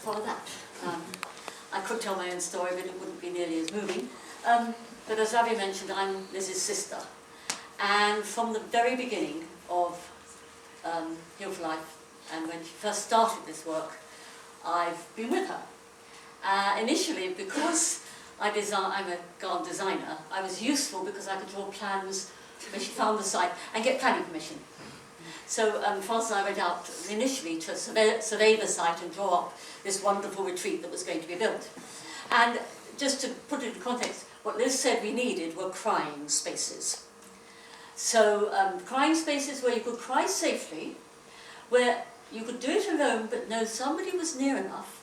Follow that. I could tell my own story, but it wouldn't be nearly as moving. But as Ravi mentioned, I'm Liz's sister. And from the very beginning of Heal for Life, and when she first started this work, I've been with her. Initially, because I'm a garden designer, I was useful because I could draw plans when she found the site and get planning permission. So Frances and I went out initially to survey the site and draw up this wonderful retreat that was going to be built. And just to put it in context, what Liz said we needed were crying spaces. So crying spaces where you could cry safely, where you could do it alone but know somebody was near enough,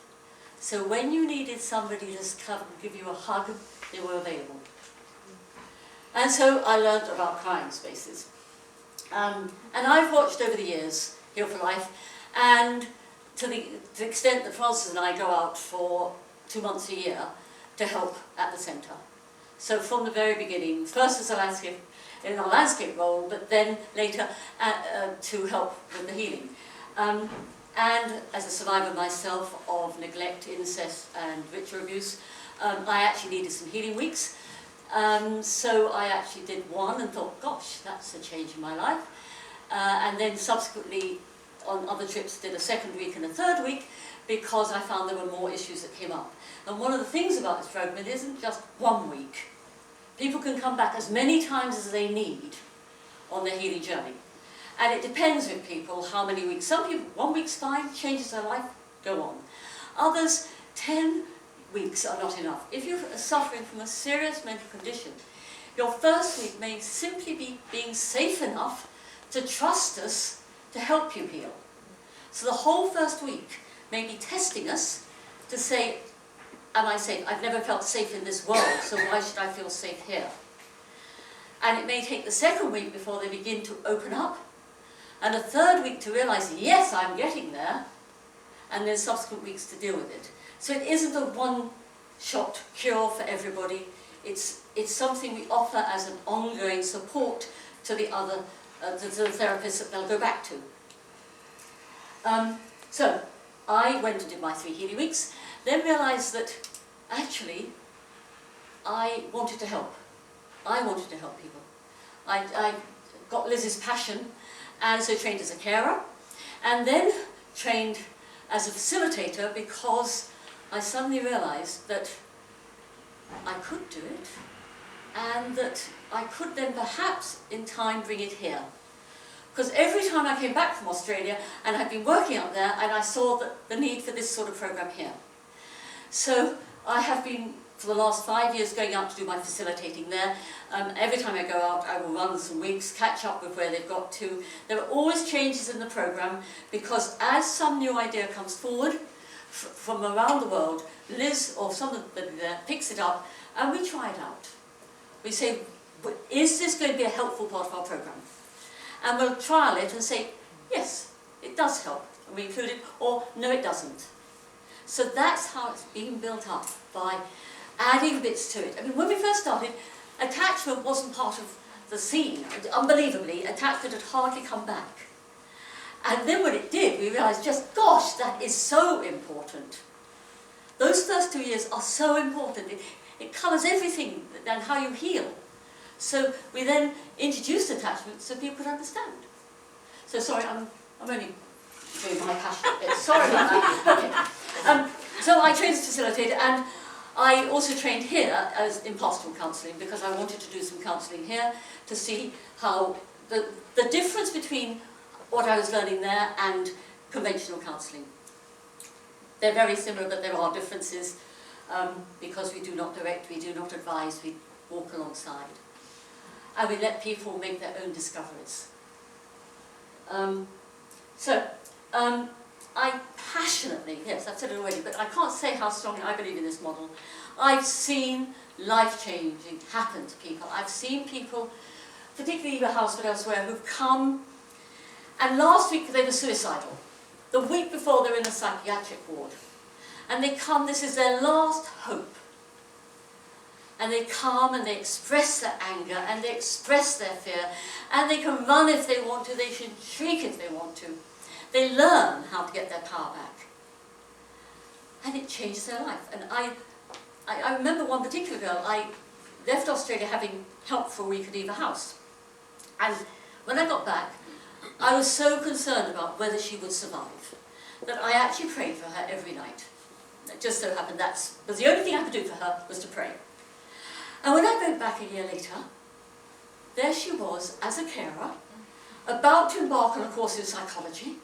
so when you needed somebody to come and give you a hug, they were available. And so I learned about crying spaces. And I've watched over the years Heal for Life, and to the extent that Frances and I go out for 2 months a year to help at the centre. So from the very beginning, first as a landscape, in a landscape role, but then later to help with the healing. And as a survivor myself of neglect, incest and ritual abuse, I actually needed some healing weeks. So I actually did one and thought, gosh, that's a change in my life. And then subsequently on other trips did a second week and a third week because I found there were more issues that came up. And one of the things about this program, it isn't just 1 week. People can come back as many times as they need on their healing journey. And it depends with people how many weeks. Some people, 1 week's fine, changes their life, go on. Others, 10 weeks are not enough. If you're suffering from a serious mental condition, your first week may simply be being safe enough to trust us to help you heal. So the whole first week may be testing us to say, am I safe? I've never felt safe in this world, so why should I feel safe here? And it may take the second week before they begin to open up, and a third week to realise, yes, I'm getting there, and then subsequent weeks to deal with it. So it isn't a one-shot cure for everybody. It's something we offer as an ongoing support to the other, to the therapists that they'll go back to. So I went and did my 3 healing weeks, then realised that actually I wanted to help. I wanted to help people. I got Liz's passion, and so trained as a carer, and then trained as a facilitator because I suddenly realised that I could do it, and that I could then perhaps in time bring it here. Because every time I came back from Australia, and I'd been working up there, and I saw the need for this sort of program here. So I have been, for the last 5 years, going out to do my facilitating there. Every time I go out, I will run some weeks, catch up with where they've got to. There are always changes in the program, because as some new idea comes forward from around the world, Liz or somebody there picks it up, and we try it out. We say, is this going to be a helpful part of our program? And we'll trial it and say, yes, it does help, and we include it, or no, it doesn't. So that's how it's been built up, by adding bits to it. I mean, when we first started, attachment wasn't part of the scene. Unbelievably, attachment had hardly come back. And then when it did, we realised just, gosh, that is so important. Those first 2 years are so important. It colours everything and how you heal. So we then introduced attachment so people could understand. So sorry, I'm only doing my passion bit. Sorry about that. Okay. So I trained as facilitator, and I also trained here as in pastoral counselling because I wanted to do some counselling here to see how the difference between what I was learning there and conventional counselling. They're very similar, but there are differences because we do not direct, we do not advise, we walk alongside. And we let people make their own discoveries. I passionately, yes, I've said it already, but I can't say how strongly I believe in this model. I've seen life-changing happen to people. I've seen people, particularly Eva House but elsewhere, who've come, and last week they were suicidal. The week before they were in a psychiatric ward. And they come, this is their last hope. And they come and they express their anger and they express their fear, and they can run if they want to, they should shriek if they want to. They learn how to get their power back. it changed their life. And I remember one particular girl, I left Australia having help for a week at Eva House. And when I got back, I was so concerned about whether she would survive that I actually prayed for her every night. It just so happened that was the only thing I could do for her, was to pray. And when I went back a year later, there she was as a carer, about to embark on a course in psychology.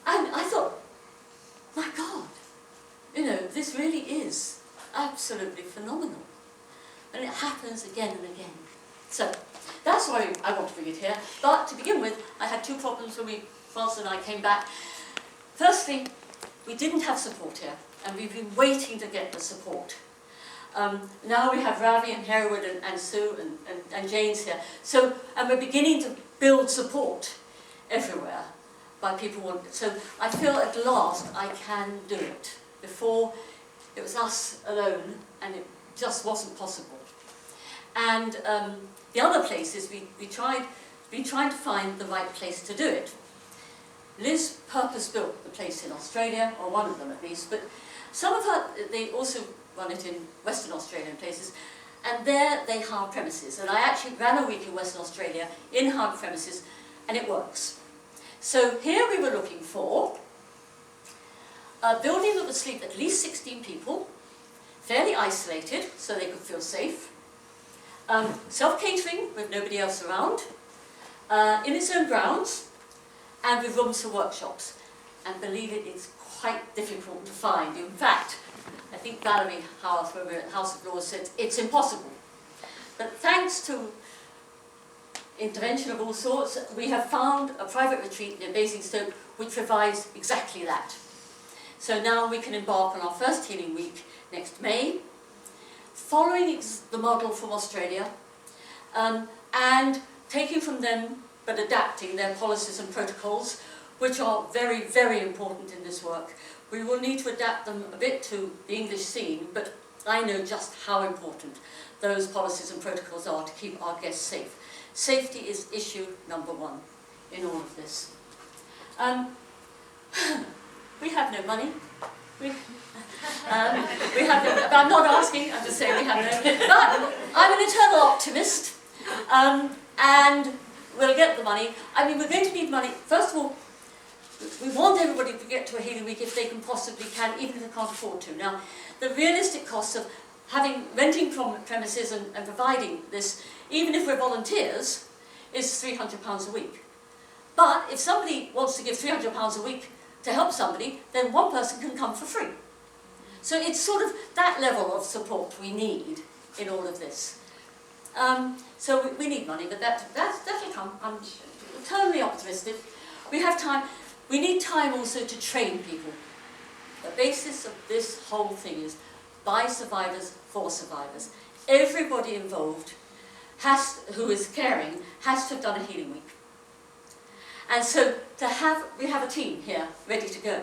And I thought, my God, you know, this really is absolutely phenomenal. And it happens again and again. So, that's why I want to bring it here. But to begin with, I had two problems when Francis and I came back. Firstly, we didn't have support here, and we've been waiting to get the support. Now we have Ravi and Hereward and Sue and Jane's here. So, and we're beginning to build support everywhere by people. So I feel at last I can do it. Before, it was us alone, and it just wasn't possible. And the other place is we tried to find the right place to do it. Liz purpose-built the place in Australia, or one of them at least, but some of her, they also run it in Western Australian places, and there they hire premises. And I actually ran a week in Western Australia in hired premises, and it works. So here we were looking for a building that would sleep at least 16 people, fairly isolated so they could feel safe, self-catering with nobody else around, in its own grounds, and with rooms for workshops. And believe it, it's quite difficult to find. In fact, I think Valerie Howarth, when we were at House of Lords, said it's impossible. But thanks to intervention of all sorts, we have found a private retreat near Basingstoke which provides exactly that. So now we can embark on our first healing week next May, following the model from Australia, and taking from them but adapting their policies and protocols, which are very, very important in this work. We will need to adapt them a bit to the English scene, but I know just how important those policies and protocols are to keep our guests safe. Safety is issue number one in all of this. We have no money. We have no, I'm not asking, I'm just saying we have no, but I'm an eternal optimist, and we'll get the money. I mean, we're going to need money. First of all, we want everybody to get to a healing week if they can possibly can, even if they can't afford to. Now, the realistic costs of renting from premises and providing this, even if we're volunteers, is £300 a week. But if somebody wants to give £300 a week to help somebody, then one person can come for free. So it's sort of that level of support we need in all of this. So we need money, but that'll come. I'm eternally optimistic. We have time. We need time also to train people. The basis of this whole thing is by survivors, for survivors. Everybody involved who is caring has to have done a healing week. And so we have a team here ready to go.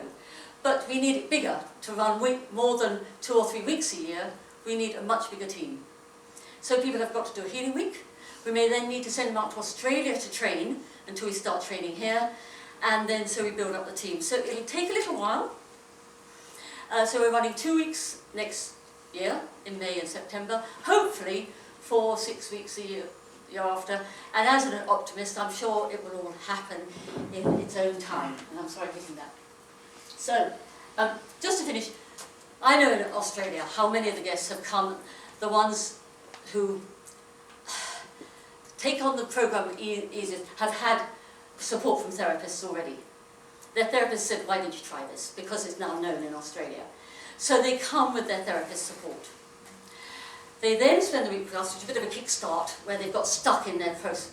But we need it bigger to run more than 2 or 3 weeks a year. We need a much bigger team. So people have got to do a healing week. We may then need to send them out to Australia to train until we start training here. And then so we build up the team. So it'll take a little while. So we're running 2 weeks next year, in May and September. Hopefully 4 or 6 weeks a year after. And as an optimist, I'm sure it will all happen in its own time. And I'm sorry I'm hitting that. So, just to finish, I know in Australia how many of the guests have come, the ones who take on the program easiest, have had support from therapists already. Their therapist said, why didn't you try this? Because it's now known in Australia. So they come with their therapist support. They then spend the week with us, which is a bit of a kickstart, where they've got stuck in their process.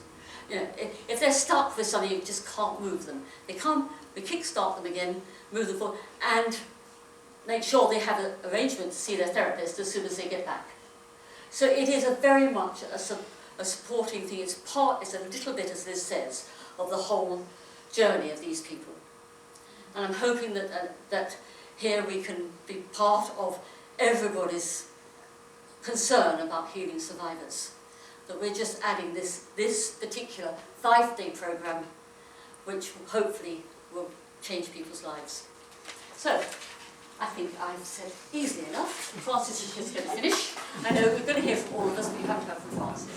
You know, if they're stuck with something, you just can't move them. They come, we kickstart them again, move them forward, and make sure they have an arrangement to see their therapist as soon as they get back. So it is very much a supporting thing. It's a little bit, as Liz says, of the whole journey of these people. And I'm hoping that here we can be part of everybody's concern about healing survivors. That we're just adding this particular 5-day program, which hopefully will change people's lives. So, I think I've said easily enough. Francis is just going to finish. I know we're going to hear from all of us, but you have to have from Francis.